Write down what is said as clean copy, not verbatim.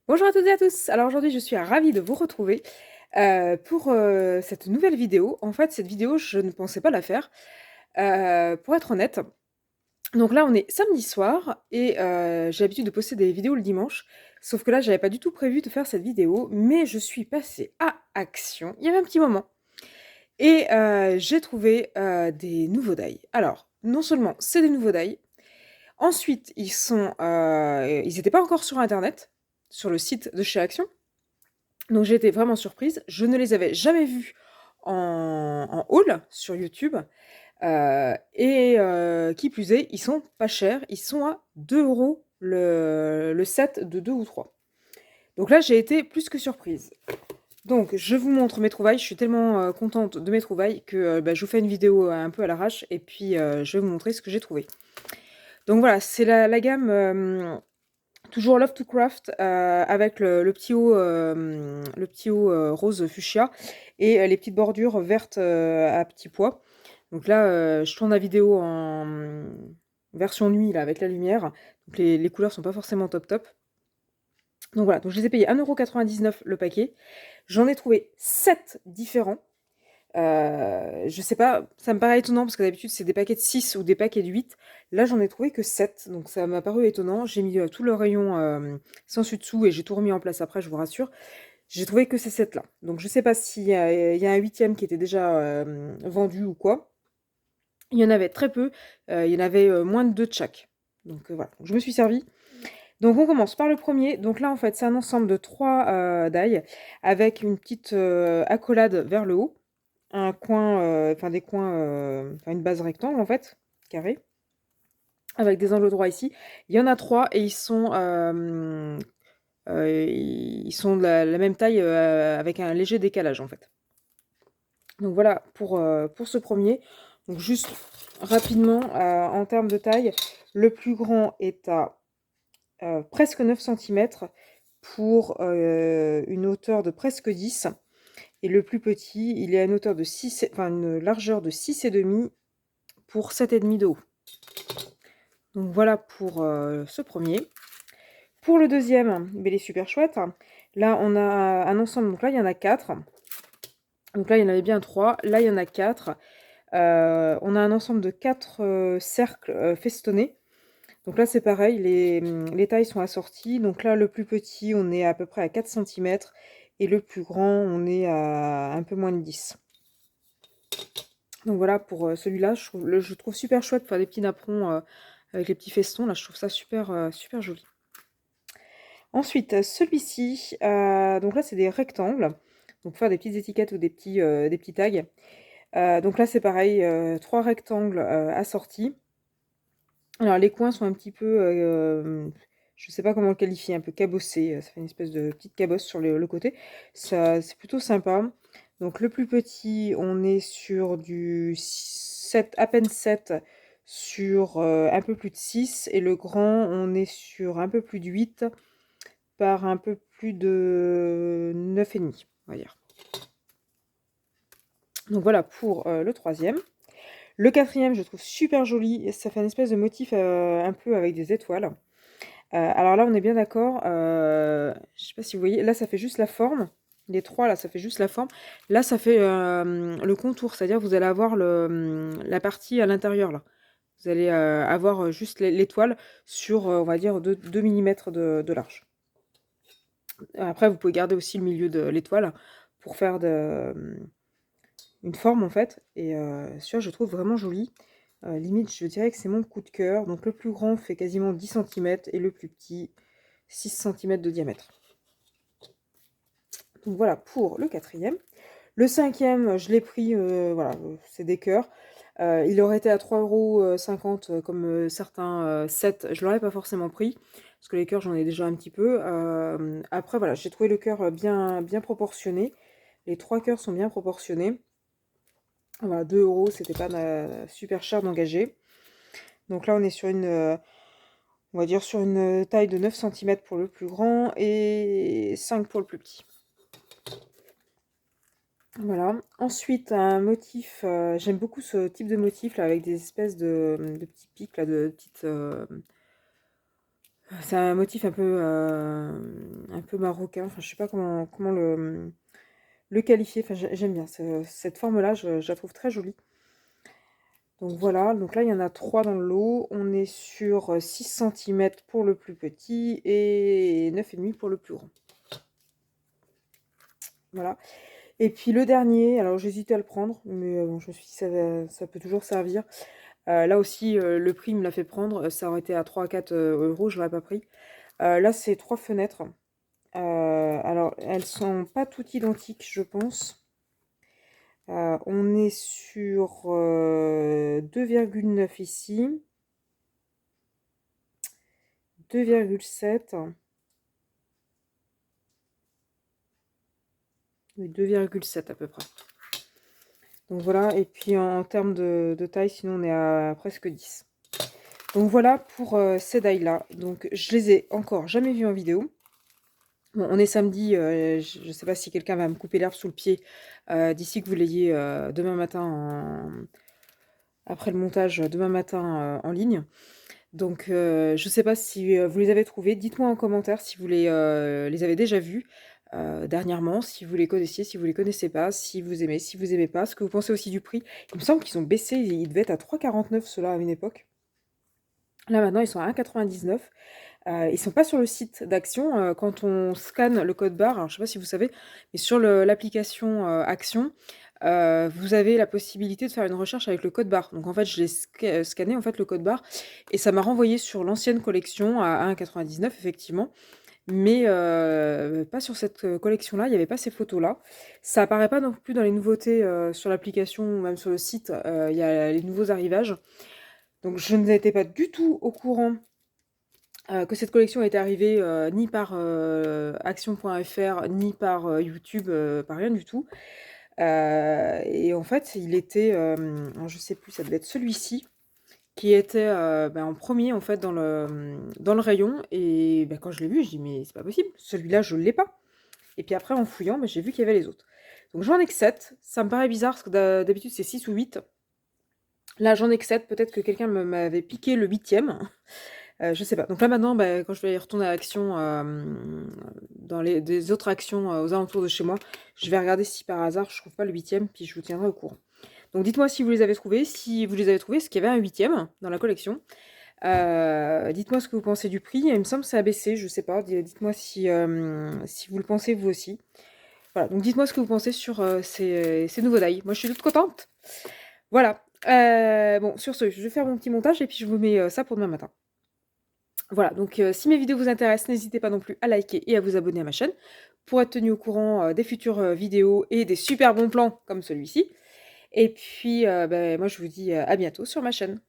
Bonjour à toutes et à tous. Alors aujourd'hui, je suis ravie de vous retrouver pour cette nouvelle vidéo. En fait, cette vidéo, je ne pensais pas la faire, pour être honnête. Donc là, on est samedi soir et j'ai l'habitude de poster des vidéos le dimanche. Sauf que là, j'avais pas du tout prévu de faire cette vidéo, mais je suis passée à action il y avait un petit moment. Et j'ai trouvé des nouveaux die. Alors, non seulement c'est des nouveaux die, ensuite ils n'étaient pas encore sur internet, sur le site de chez Action. Donc j'ai été vraiment surprise. Je ne les avais jamais vus en haul sur YouTube, et qui plus est, ils sont pas chers. Ils sont à 2 € le set de 2 ou 3. Donc là, j'ai été plus que surprise. Donc je vous montre mes trouvailles. Je suis tellement, contente de mes trouvailles que, je vous fais une vidéo un peu à l'arrache et puis, je vais vous montrer ce que j'ai trouvé. Donc voilà, c'est la gamme, toujours Love to Craft, avec le petit haut, rose fuchsia et les petites bordures vertes, à petits pois. Donc là, je tourne la vidéo en, version nuit là avec la lumière, donc les couleurs sont pas forcément top top. Donc voilà, donc je les ai payés 1,99 € le paquet. J'en ai trouvé 7 différents. Je sais pas, ça me paraît étonnant parce que d'habitude c'est des paquets de 6 ou des paquets de 8. Là j'en ai trouvé que 7, donc ça m'a paru étonnant. J'ai mis tout le rayon sans dessus dessous et j'ai tout remis en place après, je vous rassure. J'ai trouvé que ces 7 là. Donc je sais pas s'il y a un huitième qui était déjà vendu ou quoi. Il y en avait très peu, il y en avait moins de 2 de chaque. Donc voilà, donc je me suis servie. Donc on commence par le premier. Donc là en fait c'est un ensemble de 3 die avec une petite accolade vers le haut. Un coin, enfin des coins, enfin une base rectangle en fait, carré, avec des angles droits ici. Il y en a 3 et ils sont de la même taille, avec un léger décalage en fait. Donc voilà pour ce premier. Donc juste rapidement, en termes de taille, le plus grand est à presque 9 centimètres pour une hauteur de presque 10. Et le plus petit, il est à une hauteur de 6, enfin une largeur de 6,5 pour 7,5 de haut. Donc voilà pour ce premier. Pour le deuxième, il est super chouette. Là, on a un ensemble, donc là, il y en a 4. Donc là, il y en avait bien 3. Là, il y en a 4. On a un ensemble de 4 cercles festonnés. Donc là, c'est pareil, les tailles sont assorties. Donc là, le plus petit, on est à peu près à 4 centimètres. Et le plus grand, on est à un peu moins de 10. Donc voilà pour celui-là, je trouve super chouette pour faire des petits napperons avec les petits festons. Là, je trouve ça super, super joli. Ensuite, celui-ci, donc là, c'est des rectangles. Donc pour faire des petites étiquettes ou des petits tags. Donc là, c'est pareil, 3 rectangles assortis. Alors les coins sont un petit peu, je sais pas comment le qualifier, un peu cabossés. Ça fait une espèce de petite cabosse sur le côté. Ça, c'est plutôt sympa. Donc le plus petit, on est sur du 7, à peine 7 sur un peu plus de 6. Et le grand, on est sur un peu plus de 8 par un peu plus de 9,5, on va dire. Donc voilà pour le troisième. Le quatrième, je trouve super joli. Ça fait une espèce de motif un peu avec des étoiles. Alors là, on est bien d'accord. Je sais pas si vous voyez. Là, ça fait juste la forme. Les 3, là, ça fait juste la forme. Là, ça fait le contour. C'est-à-dire vous allez avoir la partie à l'intérieur, là. Vous allez avoir juste l'étoile sur, on va dire, 2 mm de large. Après, vous pouvez garder aussi le milieu de l'étoile pour faire une forme, en fait. Et celui-là, je trouve vraiment joli. Limite, je dirais que c'est mon coup de cœur. Donc le plus grand fait quasiment 10 centimètres et le plus petit 6 centimètres de diamètre. Donc voilà pour le quatrième. Le cinquième, je l'ai pris, voilà, c'est des cœurs. Il aurait été à 3,50 € comme certains sets, je l'aurais pas forcément pris. Parce que les cœurs, j'en ai déjà un petit peu. Après, voilà, j'ai trouvé le cœur bien proportionné. Les 3 cœurs sont bien proportionnés. Voilà, 2 €, c'était pas super cher d'engager. Donc là, on est sur on va dire sur une taille de 9 centimètres pour le plus grand et 5 pour le plus petit. Voilà. Ensuite, un motif, j'aime beaucoup ce type de motif là avec des espèces de petits pics là, de petites, C'est un motif un peu marocain, enfin je sais pas comment le qualifier, enfin j'aime bien cette forme-là, je la trouve très jolie. Donc voilà, donc là il y en a 3 dans le lot, on est sur 6 centimètres pour le plus petit et 9,5 pour le plus grand. Voilà. Et puis le dernier, alors j'hésitais à le prendre, mais bon, je me suis dit ça peut toujours servir. Là aussi, le prix me l'a fait prendre, ça aurait été à 3 à 4 euros, je l'aurais pas pris. Là, c'est 3 fenêtres. Alors, elles sont pas toutes identiques, je pense. On est sur 2,9 ici, 2,7, oui, 2,7 à peu près. Donc voilà, et puis en termes de taille, sinon on est à presque 10. Donc voilà pour ces dailles-là. Donc je les ai encore jamais vues en vidéo. Bon, on est samedi, je ne sais pas si quelqu'un va me couper l'herbe sous le pied d'ici que vous l'ayez demain matin, après le montage, demain matin en ligne. Donc je ne sais pas si vous les avez trouvés. Dites-moi en commentaire si vous les avez déjà vus dernièrement, si vous les connaissiez, si vous les connaissez pas, si vous aimez, si vous aimez pas, ce que vous pensez aussi du prix. Il me semble qu'ils ont baissé, ils devaient être à 3,49 ceux-là à une époque. Là maintenant ils sont à 1,99. Ils sont pas sur le site d'Action. Quand on scanne le code barre, alors je sais pas si vous savez, mais sur l'application Action, vous avez la possibilité de faire une recherche avec le code barre. Donc en fait, je l'ai scanné en fait le code barre et ça m'a renvoyé sur l'ancienne collection à 1,99 effectivement, mais pas sur cette collection-là. Il n'y avait pas ces photos-là. Ça apparaît pas non plus dans les nouveautés sur l'application ou même sur le site. Il y a les nouveaux arrivages. Donc je n'étais pas du tout au courant que cette collection était arrivée ni par action.fr, ni par YouTube, par rien du tout. Et en fait, il était, alors je sais plus, ça devait être celui-ci qui était en premier en fait dans le rayon. Et quand je l'ai vu, je dis mais c'est pas possible, celui-là je l'ai pas. Et puis après en fouillant, j'ai vu qu'il y avait les autres. Donc j'en ai que 7. Ça me paraît bizarre parce que d'habitude c'est 6 ou 8. Là j'en ai que 7. Peut-être que quelqu'un m'avait piqué le 8e. Je sais pas. Donc là maintenant, quand je vais y retourner à Action, dans des autres actions aux alentours de chez moi, je vais regarder si par hasard je trouve pas le 8e, puis je vous tiendrai au courant. Donc dites-moi si vous les avez trouvés, si vous les avez trouvés, est-ce qu'il y avait un 8e dans la collection. Dites-moi ce que vous pensez du prix. Il me semble que ça a baissé, je sais pas. Dites-moi si vous le pensez vous aussi. Voilà, donc dites-moi ce que vous pensez sur ces nouveaux dailles. Moi je suis toute contente. Voilà. Bon, sur ce, je vais faire mon petit montage et puis je vous mets ça pour demain matin. Voilà, donc si mes vidéos vous intéressent, n'hésitez pas non plus à liker et à vous abonner à ma chaîne pour être tenu au courant des futures vidéos et des super bons plans comme celui-ci. Et puis, moi je vous dis à bientôt sur ma chaîne.